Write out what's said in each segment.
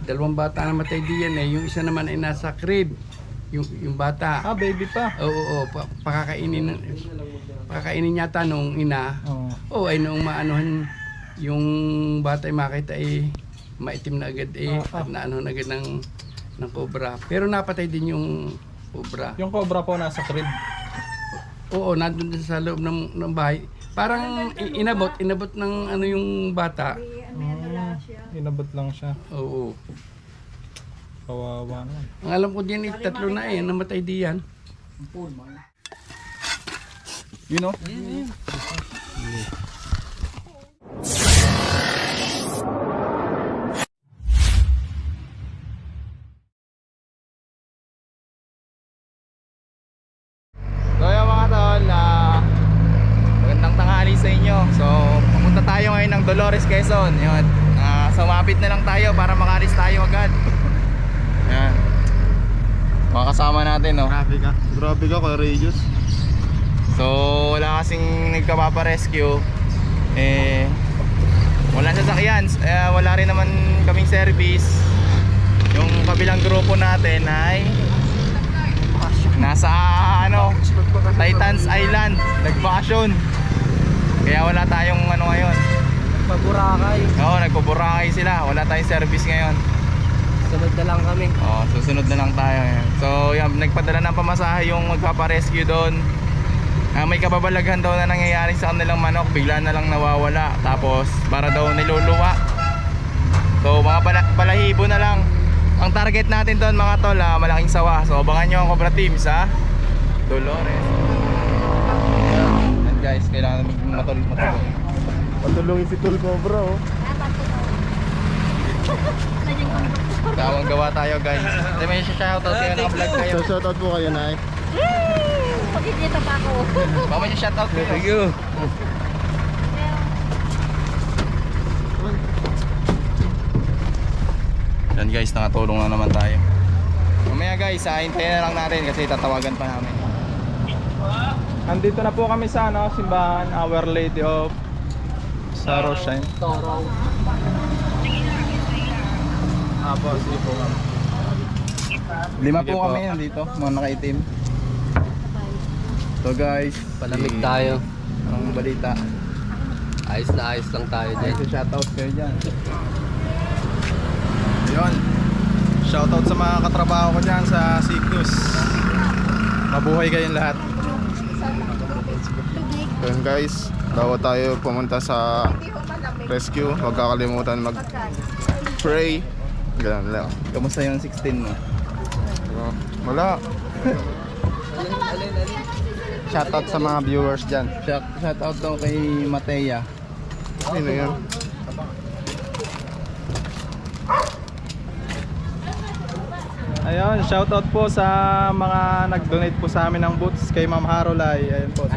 Dalawang bata na matay diyan eh. Yung isa naman ay nasa crib. Yung bata. Ah, baby pa. Oo, pakakainin yata nung ina. Oo, ay nung maanuhan yung bata ay makita eh maitim na agad eh at naano na agad ng cobra. Pero napatay din yung cobra. Yung cobra po nasa crib. Oo, nandun din sa loob ng bahay. Parang inabot ng ano yung bata. Inabot lang siya. Oo. Kawawa naman. Ang alam ko din eh, 3 na eh, namatay diyan. You know? So yung mga tol, magandang tanghali sa inyo. So pupunta tayo ngayon ng Dolores, Quezon. Yun. Sumapit na lang tayo para makalis tayo agad. Yan. Mga kasama natin, no? Grabe ka, Kuya Regis. So wala kasing nagkapapa-rescue. Wala sasakyan, wala rin naman kaming service. Yung kabilang grupo natin ay nasa Titans Island, nagbakasyon. Kaya wala tayong ngayon. Nagpaburakay. Oo, nagpaburakay sila. Wala tayong service ngayon. Sunod na lang kami. Oo, susunod na lang tayo ngayon. So yan, nagpadala ng pamasahe yung magpapa-rescue doon. May kababalaghan daw na nangyayari sa kanilang manok, bigla na lang nawawala, tapos para daw niluluwa. So mga balahibo na lang. Ang target natin doon mga tol, malaking sawa. So abangan nyo ang Cobra Team sa Dolores. Yan guys, kailangan matulog. Patulungin si Tol Cobra, oh. Tawang gawa tayo guys. Hindi may shoutout kayo ng vlog kayo. So shoutout po kayo, Nay. Pagkikita pa ako. Baka may shoutout kayo. Thank you. Yan guys, nakatulong na naman tayo. Mamaya guys, hintayin na lang natin kasi tatawagan pa namin. Andito na po kami sa simbahan, Our Lady of Saroshain. Toro. Apo, sige po kami. 5 po kami nandito, mga nakaitim. So guys, Palamig tayo. ang balita. Ayos na ayos lang tayo Ay, din. shoutout kayo dyan. Yun, shoutout sa mga katrabaho ko dyan sa Cygnus. Mabuhay kayong lahat. Yun guys, bago tayo pumunta sa rescue, huwag kakalimutan mag-pray. Ganun lang. Kamusta yung 16 mo? Wala. Shoutout sa mga viewers dyan. Shoutout daw kay Mateya. Sino yun? Ayun, shoutout po sa mga nag-donate po sa amin ng boots kay Ma'am Harolay. Ayun po.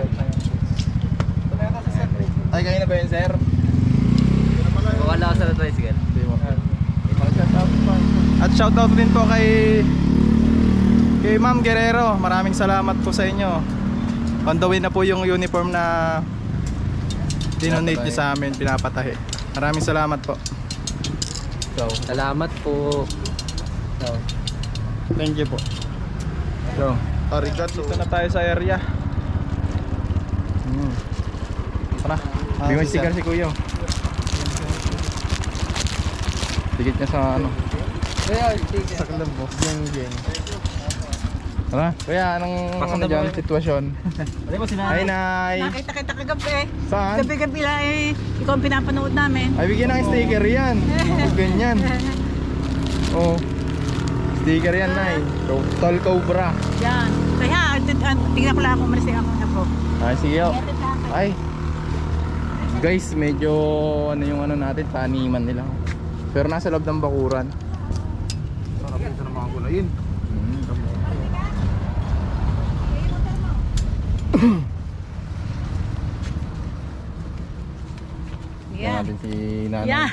Ay, kayo na ba yun, sir? Wala ako sa tricycle. At shoutout din po kay Ma'am Guerrero. Maraming salamat po sa inyo. On the way na po yung uniform na dinonate niyo sa amin, pinapatahi. Maraming salamat po. Salamat po. Thank you po. So, Arigato. dito na tayo sa area. Tara, bigyan sticker si Kuya. Dikit niya sa Sa club mo. Geng. Tara, Kuya, anong dyan sitwasyon? Hi, Nay. Nakita kita kagabi. Saan? Gabi-gabi lang ikaw ang pinapanood namin. Ay, bigyan ng sticker yan. Ganyan. Oh, sticker yan, Nay. Tol Cobra. Yan. Kaya, tingnan ko lang kung malis ako na po. Ay, sige. Ay. Guys, medyo yung natin, taniman nila. Pero nasa loob ng bakuran. Sarap ito ng mga gulayin. Yan natin si Nanay. Yan.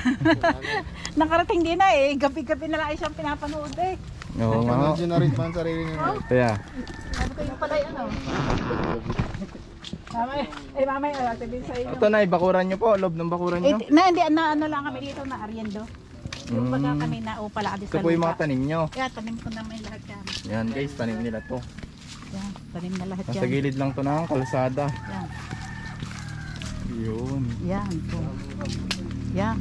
Nakarating din na eh. Gabi-gabi na lang siyang pinapanood eh. Oo nga. Imagine na rin pa ang sarili niya. Kaya, Sabi ko yung pala ano. Mamay, mamay, sabihin sa inyo. ito na, bakuran nyo po. Loob ng bakuran nyo. Hindi, ano lang kami dito na Ariendo. Yung baga kami na pala Ito po yung mga tanim nyo. Yan, tanim ko naman lahat yan. Yan guys, tanim nila to. Yan, tanim na lahat Nasa yan. gilid lang to ng kalsada. Yan, Yun. yan. To. Yan.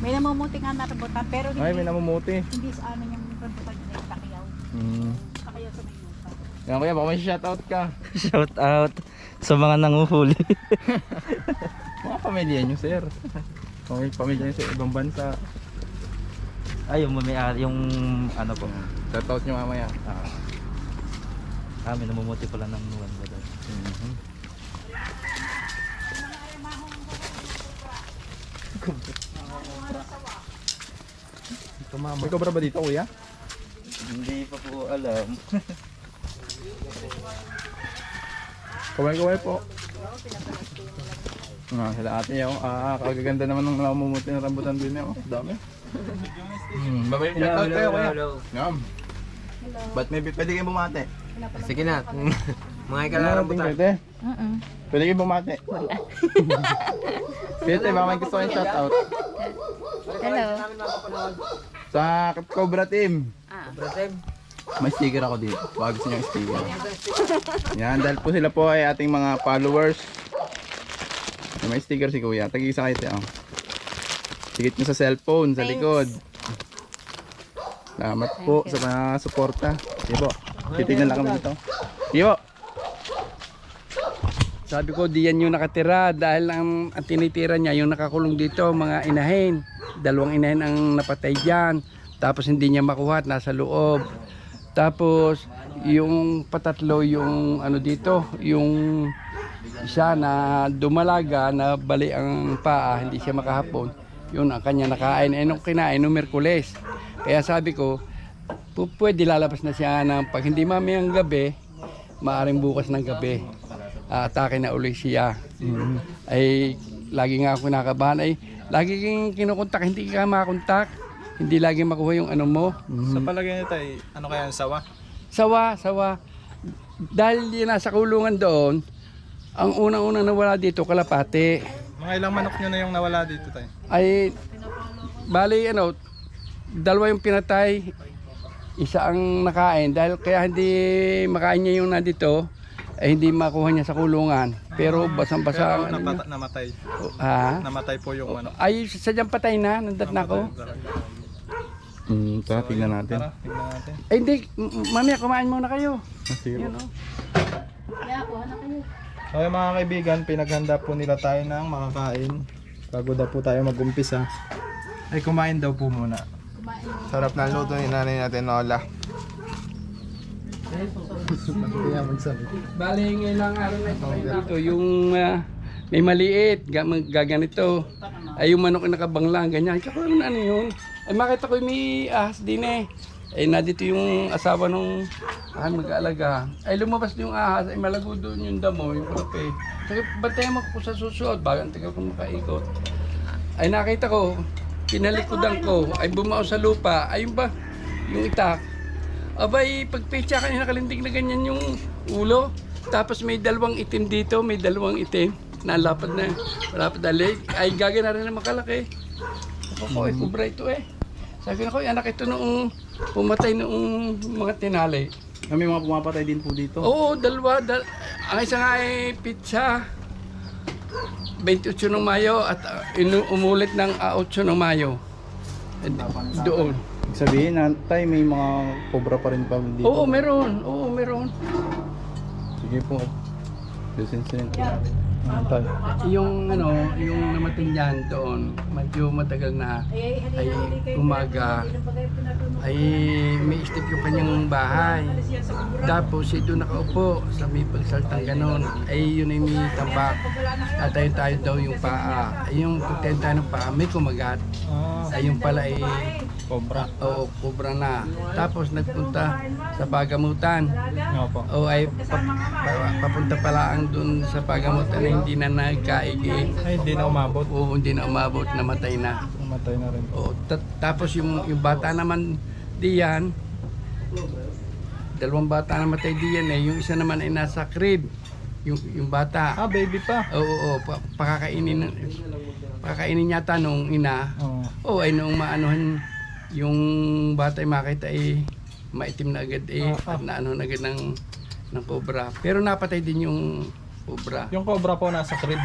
May namumuti nga na rambutan, pero hindi, Ay, may namumuti. hindi sa amin yung rambutan na yung Takayaw. Takayaw sa may lupa. Yan kuya, baka may shoutout ka. Shout out sa mga nanguhuli. Mga pamilya nyo sir. Mga pamilya nyo sa ibang bansa. Ay, yung ano po. Shoutout nyo mamaya. May namumuti pala ng nuwan ba doon. May cobra ba dito kuya? Hindi pa po alam. Kaway po. Sila ate yun. Kagaganda naman ng namumuti ng rambutan din yun. Dami. Babay shoutout kayo kuya. Ngam. Ba't may pwede kayong bumate? Sige na. Mga ikalarang Pwede. Pwede kayong bumate. Pwede, baka may gusto kayong shoutout. Hello. Sa Cobra Team. Brother. May sticker ako dito. Baka gusto nyo yung sticker. Yan, dahil po sila po ay ating mga followers. May sticker si kuya. Tag-isa kayo tayo. Sigit nyo sa cellphone, sa likod. Salamat po sa mga suporta. Sige po. Titignan lang kami dito. Sige po. Sabi ko, diyan yung nakatira dahil ang tinitira niya, yung nakakulong dito, mga inahin. 2 inahin ang napatay dyan. Tapos hindi niya makuha at nasa loob. Tapos yung patatlo, yung ano dito, yung isa na dumalaga, na bali ang paa, hindi siya makahapon. Yun ang kanya nakain. Nung kinain, nung Merkules. Kaya sabi ko, pwede lalabas na siya ng pag hindi mamayang gabi, maaring bukas ng gabi. Atake na uli siya. Ay lagi nga ako kinakabahan, ay lagi kang kinukontak, hindi ka makakontak, hindi lagi makuha yung ano mo. Sa palagay niyo tayo, ano kaya ang sawa? Sawa. Dahil di nasa kulungan doon, ang unang-unang nawala dito, kalapate. Mga ilang manok nyo na yung nawala dito tayo? Ay, bali 2 yung pinatay, isa ang nakain. Dahil kaya hindi makain niya yung nandito, ay hindi makuha niya sa kulungan. Pero basang-basa ang ano niya. Namatay. Ha? Namatay po yung ano. Ay, sadyang patay na, nandat na ako. Tara, tignan natin. Tara, tingnan natin. Ay, hindi, mamaya kumain muna kayo. Sige Yun, po. oh. Okay mga kaibigan, pinaghanda po nila tayo ng makakain. Bago daw po tayo mag-umpisa, ay kumain daw po muna. Sarap na luto ni nanay natin, Nola. Bali, ngayon lang araw na ito dito, yung may maliit, gaganito. Ay, yung manok na nakabanglang, ganyan. Kako yung ano yun. Ay, makita ko may ahas din eh. Ay, nandito yung asawa nung mag-aalaga. Ay, lumabas yung ahas, ay malago doon yung damo, yung kulape. Sabi, bantayan mo ko sa susunod, bagang tagal kong makaikot. Ay, nakita ko, pinalikodan ko, ay bumao sa lupa, ay yung itak. Abay, pagpecha ka nakalindig na ganyan yung ulo. Tapos may 2 itim dito, may 2 itim. Nalapad na, malapad na leg. Ay, gagana rin na makalaki. Ako, ay kubra ito eh. Sabi ko, anak ito noong pumatay noong mga tinali. May mga pumapatay din po dito. Oo, 2. Ang isa nga ay pizza. 28 ng Mayo at umulit ng 8 ng Mayo. Doon. Ibig sabihin, tay, may mga cobra pa rin pa dito. Oo, meron. Oo, meron. Sige po. Lisensin natin. Yung namatay niyan doon, medyo matagal na, ay umaga, ay may step yung kanyang bahay. Tapos doon nakaupo sa may pagsaltang ganon, ay yun ay may tambak. Tatayo tayo daw yung paa. Ay yung pagtenta ng paa, may kumagat. Ay yung pala ay Cobra. oo, kubra na. Tapos nagpunta sa Pagamutan. Nga po. O ay papunta pala ang doon sa Pagamutan na hindi na nagkaigi. Ay, hindi na umabot. Oo, hindi na umabot, namatay na. Umatay na rin. Oo, tapos yung bata naman diyan, 2 bata namatay diyan eh. Yung isa naman ay nasa crib. Yung bata. Ah, baby pa. Oo, pakakainin yata nung ina. Oo. Oh, ay nung maanuhan yung bata ay makita ay maitim na agad at naano na agad ng cobra. Pero napatay din yung cobra. Yung cobra po nasa crib.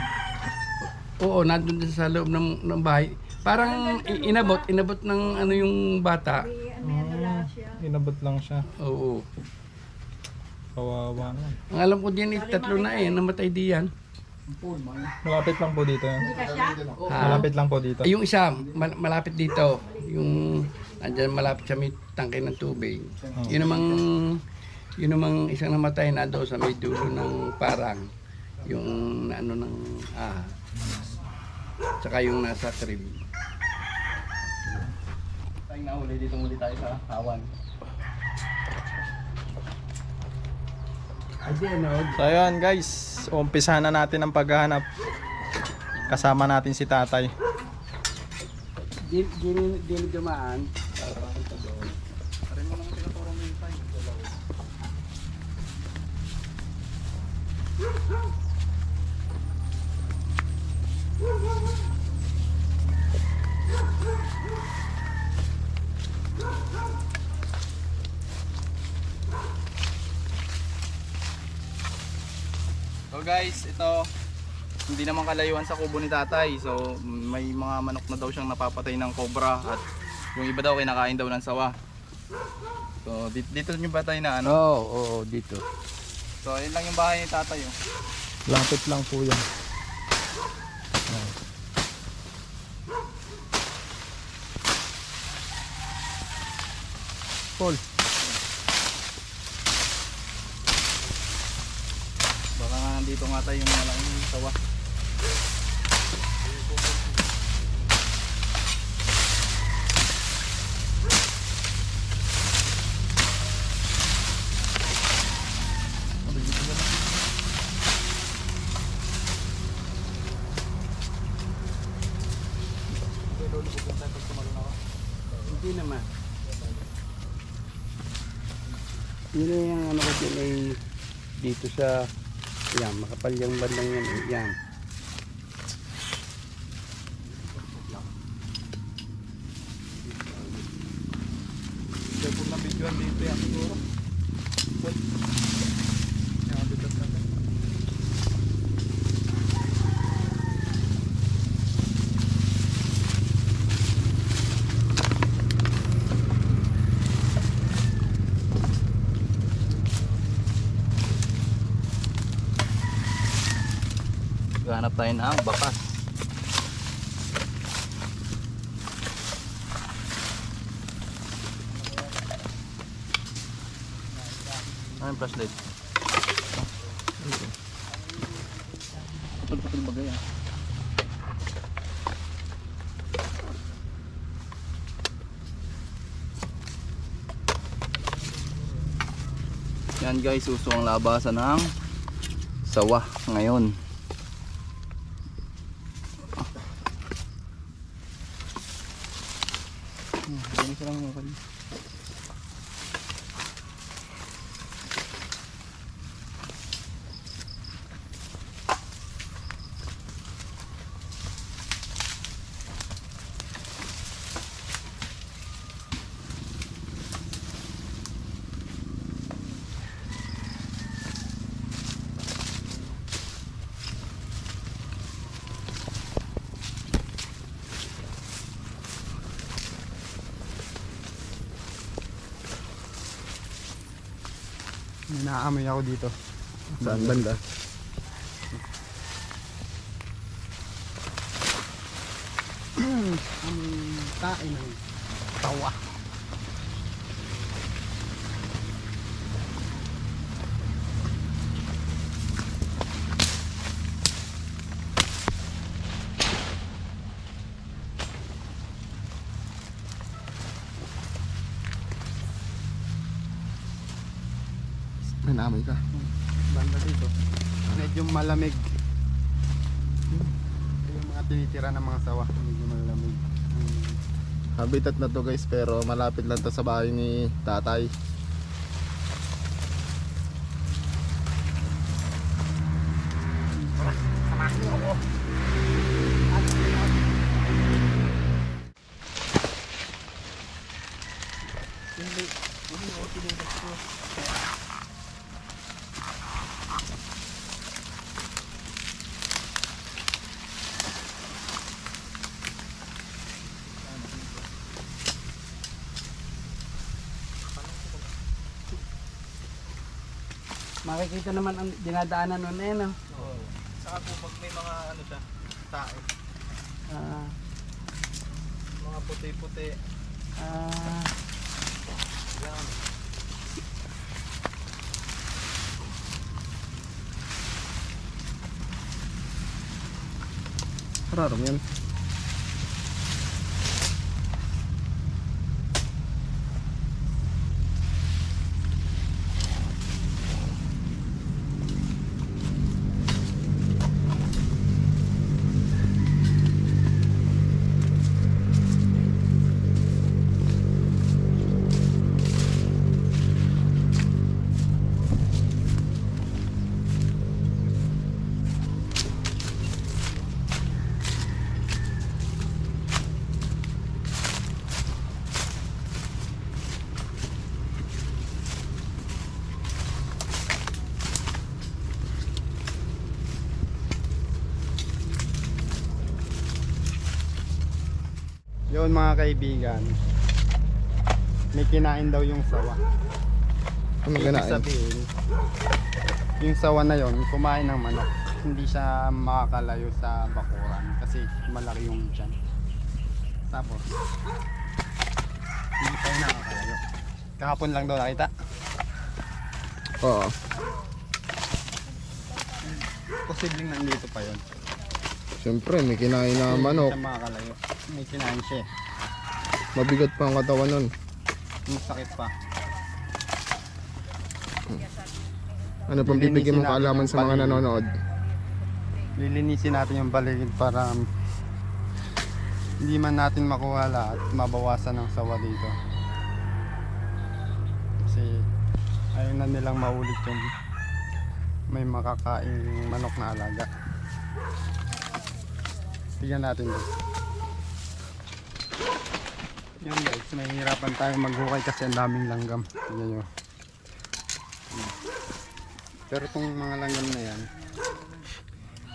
Oo, nandun din sa loob ng bahay. Parang inabot ng ano yung bata. Inabot lang siya. Oo. Kawawa naman. Ang alam ko din, tatlo na namatay diyan. Malapit lang po dito yan. Malapit lang po dito. Ay, yung isa, malapit dito. Yung, andyan malapit sa may tangke ng tubig. Yun namang isang namatay na doon sa may dulo ng parang. Yung ano ng tsaka yung nasa crib. Tayo na uli, dito muli tayo sa Hawan. So ayun guys, umpisahan na natin ang paghahanap. Kasama natin si tatay. Dili dumaan. So guys, ito hindi naman kalayuan sa kubo ni tatay. So may mga manok na daw siyang napapatay ng cobra at yung iba daw kinakain daw ng sawa. So dito yung batay na ano. Oo, dito. So ayun lang yung bahay ni tatay oh. Lapit lang po yan. Paul. Baka nga nandito nga tayo yung malaking sawa. Hindi naman. Yun na yung ano ko dyan ay dito sa yan, makapal yung bandang yan eh. Yan. Kaya kung nabidyoan dito yan siguro. Yan, bigat natin. Hanap tayo ng bakas. Ano yung flashlight? Pagpapil bagay ah. Yan guys, uso ang labasan ng sawa ngayon. May naamoy ako dito. Saan banda? Ang tae ng tawa. May naamoy ka. Banda dito. Medyo malamig. Yung mga tinitira ng mga sawa. Medyo malamig. Habitat na to guys, pero malapit lang to sa bahay ni tatay. Makikita naman ang dinadaanan nun eh, no? Saka po pag may mga ano siya, tae. Ah, Mga puti-puti. ah, Rarong yan. Yun mga kaibigan, may kinain daw yung sawa. Ano Ibig kinain? sabihin, yung sawa na yon kumain ng manok. Hindi siya makakalayo sa bakuran kasi malaki yung tiyan. Tapos, hindi pa yun nakakalayo. Kahapon lang daw nakita. Oo. Posibleng nandito pa yun. Siyempre, may kinain na manok. Hindi siya makakalayo. May kinain siya eh. Mabigat pa ang katawan nun. Masakit pa. Ano pang bibigyan mong kaalaman sa mga nanonood? Lilinisin natin yung paligid para hindi man natin makuha lahat, mabawasan ng sawa dito. Kasi ayaw na nilang maulit yung may makakaing manok na alaga. Tignan natin dito. Yan guys, mahihirapan tayo maghukay kasi ang daming langgam. Tignan nyo. Pero itong mga langgam na yan,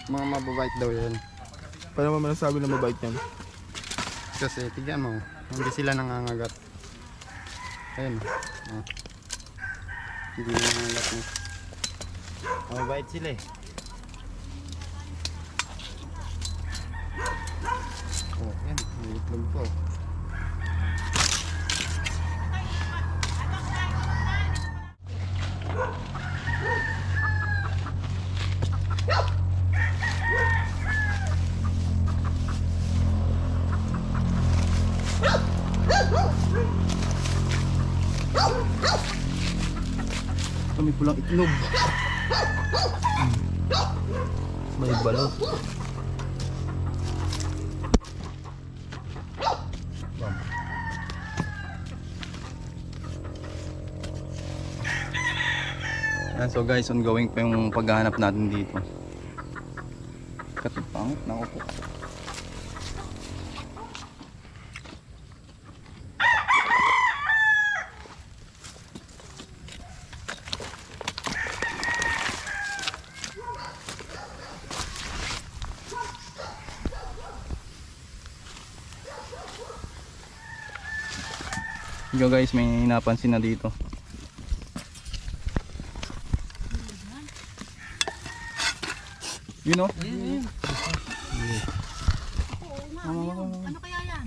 mga mababait daw yan. Paano mo masasabi na mabait yan? Kasi tignan mo, hindi sila nangangagat. Ayun. Oh. Hindi nangangagat mo. Mababait sila eh. Oh, yan. May itlog po. Kami pulang itlog. May balot. So guys, ongoing pa yung paghahanap natin dito. Katipangit na ako po. Yo guys, may napansin na dito. You know? Ano kaya yan?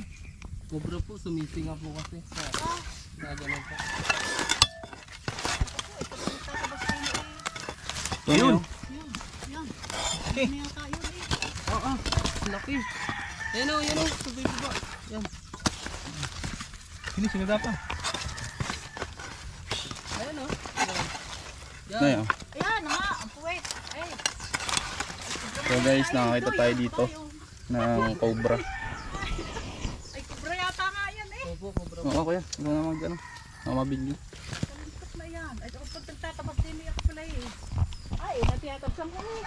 Cobra po, sumisinga po kasi sa ganun po. Yun! Yan. Ano yata yun eh? Oo, laki. Yan o, sabay po ba? Yan. Hindi, sinada pa. Ayan o. Na yun. Ayan nga, wait. Ay. So guys, nakakita tayo dito ng cobra. Ay, kubra yata nga yan eh. Opo, cobra. Oo kuya, ikaw na mag ano, mabigli. Kalimtas na yan. Ay, ako pag nagtatabas din ako pala eh. Ay, natiyatapsan ko eh.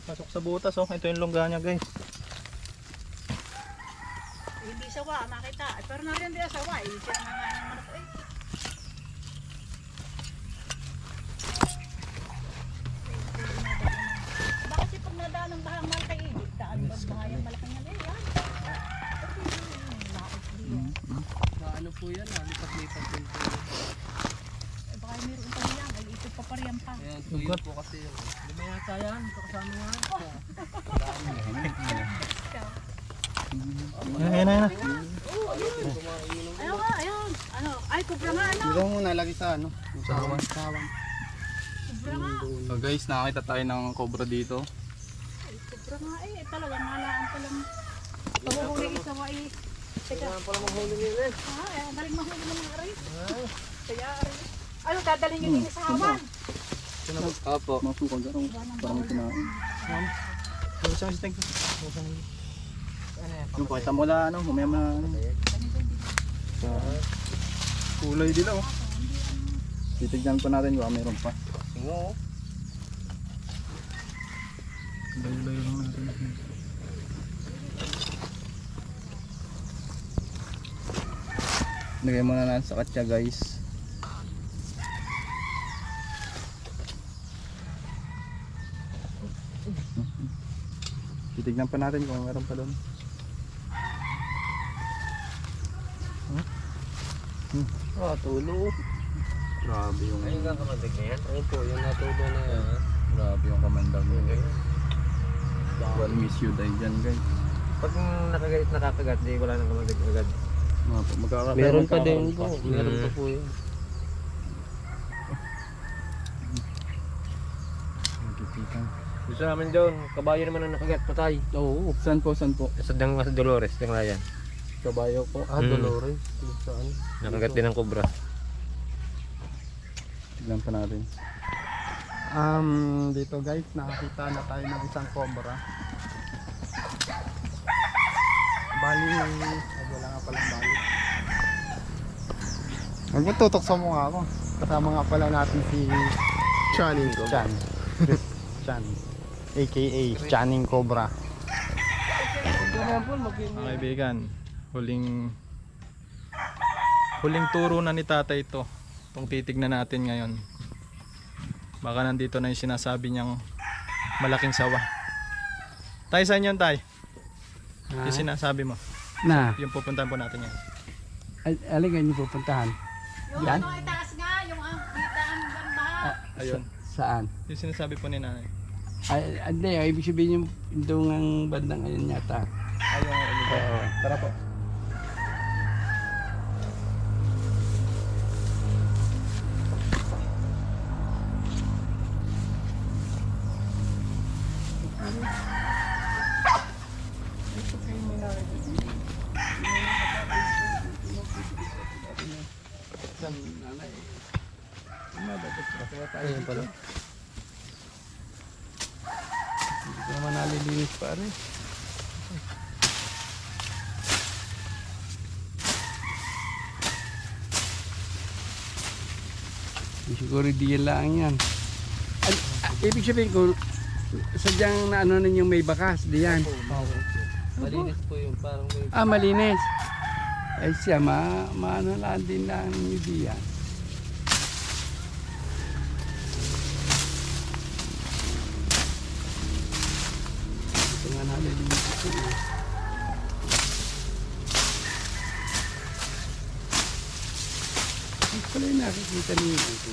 Pasok sa butas oh. Ito yung longga niya guys. Hindi sawa, makita. Pero narin din sawa eh. Siya nga nga ng manok eh. Bakit si pag nadaan ng bahang malaki eh? Daan ba mga yung malaking yan eh? Yan. Ano po yan, lipat-lipat din po. Eh baka mayroon pa yan. Ay ikot pa pariyan pa. Ayan, tuyo po kasi yun. Di ba yata yan? Kasama nga. Ayun na. Ayun nga, ayun. Ano? Ay, kubra nga ano? Dito muna lagi sa ano. Sa sawan. Kubra nga. So guys, nakakita tayo ng cobra dito. Ay, kubra nga eh. Talagang nalaan pa lang. Pahuhuli isawa eh. Teka. Para maghuli nila eh. Ah, galing mahuli ng mga aray. Kaya aray. Ano, dadalhin nyo din sa hawan. Opo. Masukal ka rin. Parang may kinain. Isang stick. Yung pakita mo lang, ano, mamaya ano. Sa kulay din oh. Titignan pa natin kung meron pa. Oo. Layo-layo lang natin. Lagay muna natin sa katya guys. Titignan pa natin kung meron pa doon. Tulo. Grabe yung Ayun nga kamandag na yan. Ayun po, yung natulo na yan. grabe yung kamandag nyo. Well, miss you dahil dyan guys. Pag nakakagat, di wala nang kamandag agad. Meron pa din po. Meron pa po yun. Nakikita. Gusto namin doon, kabayo naman ang nakagat, patay. Oo. Saan po, saan po? Sa Dolores, ng Layan. Kabayo po. Dolores. Saan? Nakagat din ng kobra. Tignan pa natin. Dito guys, nakakita na tayo ng isang cobra. Bali, ay wala nga palang bali. Huwag mo tutok sa mukha ko. Kasama nga pala natin si Channing ko. Chan. Chris Chan. AKA Channing Cobra. Mga kaibigan, huling turo na ni tatay ito. Itong titignan natin ngayon. Baka nandito na yung sinasabi niyang malaking sawa. Tay, saan yun tay? Yung sinasabi mo. Na, Yung pupuntahan po natin yan. alin ganyan pupuntahan? Yung Yan? ano ay taas nga, yung ang kita ang baha. Ayun. Saan? Yung sinasabi po ni nanay. Ay, hindi, ibig sabihin yung dungang bandang ayun yata. Ayun. Oo. Tara po. Saan, nanay? Dapat kaya tayo Ayun pala. Hindi ko naman nalilinis pare. Siguro di lang yan. Ibig sabihin ko, sadyang na ano ninyong may bakas, di yan. Malinis po yun. Parang may... Malinis. Ay siya, maano lang din lang ninyo di yan. Ito nga nalilinis ko eh. Ito pala yung nakikita niyo ito.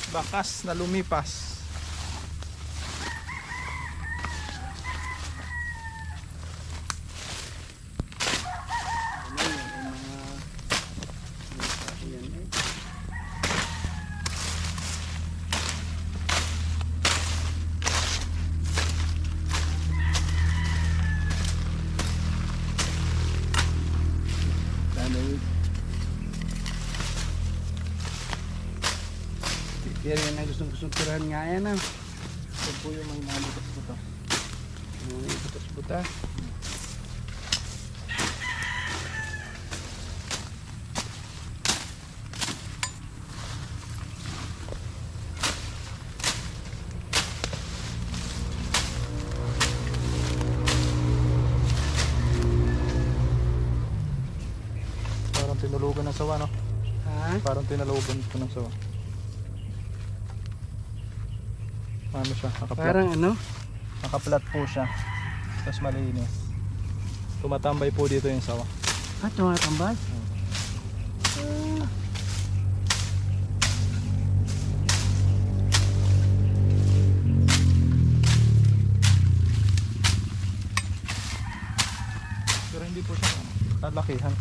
Bakas na lumipas. ano yun. Pero yan ang gustong tirahan nga yan ah. Ito po yung may mga butas-butas. Yung butas-butas. Parang tinulugan ng sawa, no? Ha? Parang tinulugan ko ng sawa. Ano siya? Nakaplat. Parang ano? Nakaplat po siya. Tapos malinis. Tumatambay po dito yung sawa. Ah, tumatambay? Pero hindi po siya lalakihan.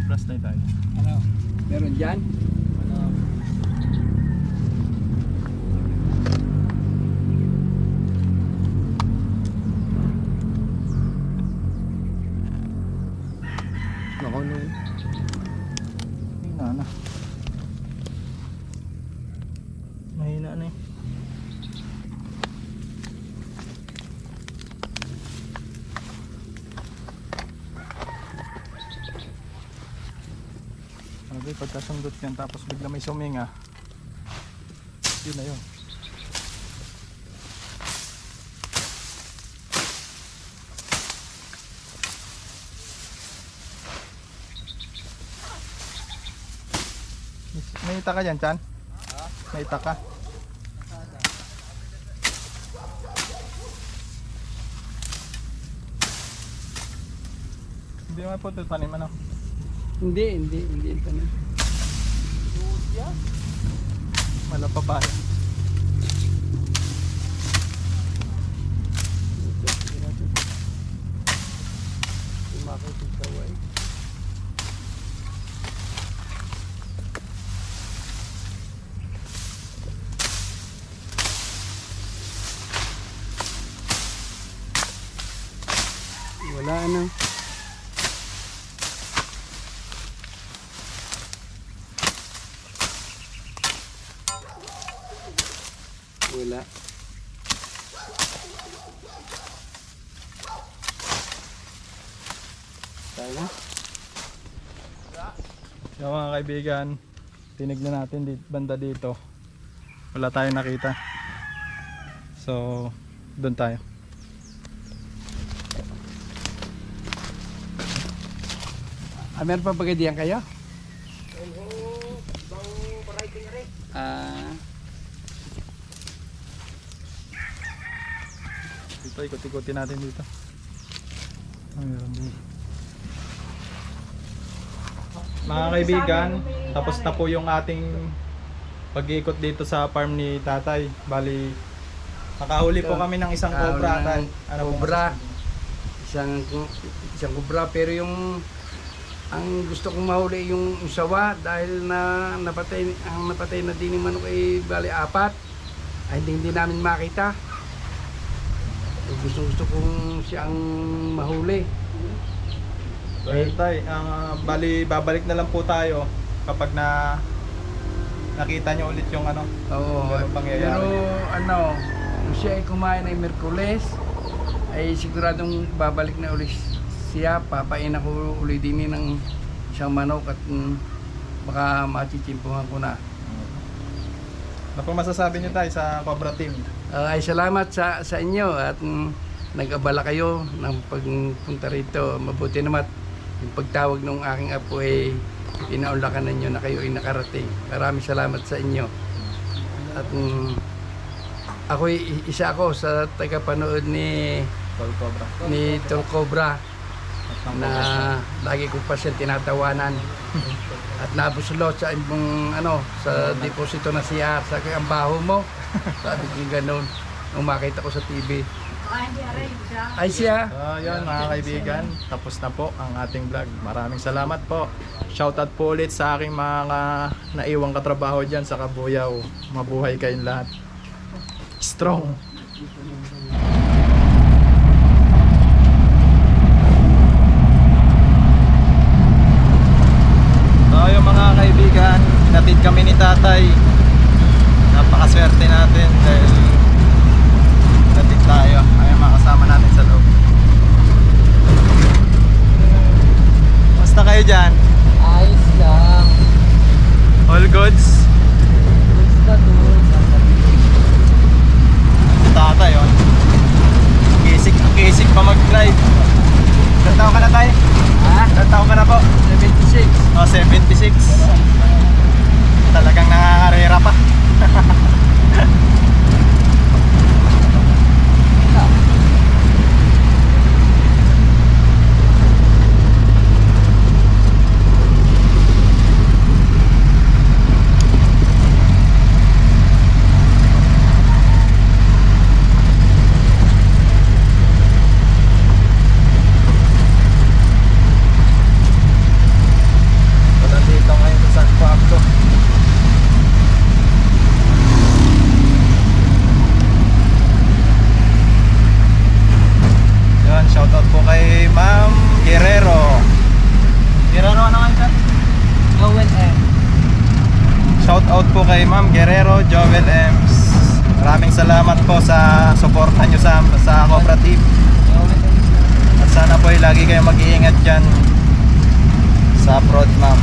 Plus na tayo. Ano? Meron dyan? Nako, no. Mahina na. Mahina na eh. Okay, pagkasundot yan tapos bigla may suminga. Yun na yun. May ita ka dyan, Chan? May ita ka? Hindi naman po ito tanim, ano? Hindi ito na. Malapa pa yan. Tumakot yung kaway. Wala ano. Wala. Tayo. Yung mga kaibigan, tinignan natin banda dito. Wala tayong nakita. So, doon tayo. Meron pa bagadiyan kayo? Dito, ikot-ikotin natin dito. Meron dito. Mga kaibigan, tapos na po yung ating pag-iikot dito sa farm ni Tatay. Bali, nakahuli po kami ng isang cobra. Tay. Ano po Cobra. Isang cobra, pero yung ang gusto kong mahuli yung sawa dahil ang napatay na din yung manok ay bali 4 ay hindi namin makita. Gusto kong siyang mahuli. So yun, Tay, bali babalik na lang po tayo kapag nakita nyo ulit yung ano. Oo, ganun pangyayari. pero ano, kung siya ay kumain ng Merkules ay siguradong babalik na ulit siya. Papain ako ulit din ng isang manok at baka machichimpuhan ko na. Ano po masasabi nyo, Tay, sa Cobra Team? Ay salamat sa inyo at nag-abala kayo ng pagpunta rito. Mabuti naman yung pagtawag ng aking apo ay pinaunlakan ninyo na kayo ay nakarating. Maraming salamat sa inyo. At ako isa ako sa tagapanood ni Tol Cobra na lagi ko pa siya tinatawanan at nabusulot sa ibang sa deposito na CR. Sabi ang baho mo, sabi ko gano'n nung makita ko sa TV. Ay siya. So yun mga kaibigan, tapos na po ang ating vlog. Maraming salamat po. Shoutout po ulit sa aking mga naiwang katrabaho dyan sa Kabuyaw. Mabuhay kayong lahat. Strong. So yung mga kaibigan, hinatid kami ni tatay. Napakaswerte natin dahil hinatid tayo. Ay mga kasama natin sa loob. Basta kayo dyan? Ayos lang. All goods? Basta doon. Si tatay oh. Kisik pa mag-drive. Ilan taon ka na tayo? Ha? Ilan taon ka na po? 76. Oh, 76. Talagang nangangarera pa. Nandito ngayon sa San Pablo. Yan, shoutout po kay Ma'am Guerrero. Guerrero ano nga sir? Owen M. Shoutout po kay Ma'am Guerrero, Jovel Ems. Maraming salamat po sa suporta nyo sa cooperative. Owen M. At sana po ay lagi kayong mag-iingat dyan sa abroad, ma'am.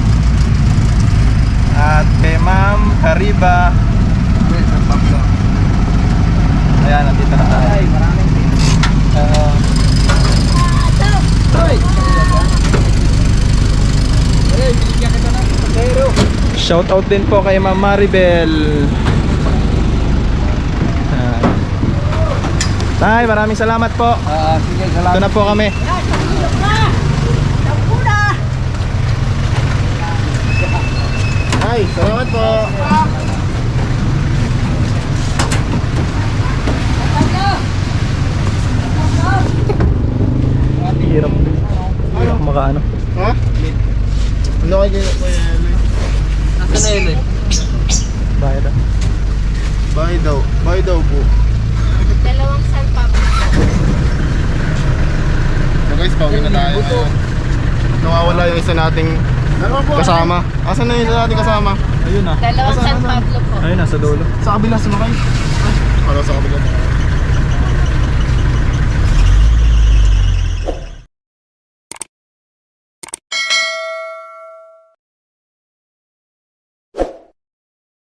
At kay Ma'am Cariba. Ayan, nandito na tayo. Ay, maraming Hoy! Hey, binigyan kita ng pasero. Shoutout din po kay Ma'am Maribel. Tay, maraming salamat po. Sige, salamat. Ito na po kami. Ay, salamat po. Hirap. Hirap makaano. Ha? Ano kayo kuya? Nasaan na yun eh? Bayad ah. Bye daw po. Dalawang salpap. So guys, pauwi na tayo ngayon. Nawawala yung isa nating kasama. Asan na yung isa nating kasama? Ayun ah. Dalawang San Pablo po. Ayun, nasa dulo. Sa kabila sumakay. Para sa kabila.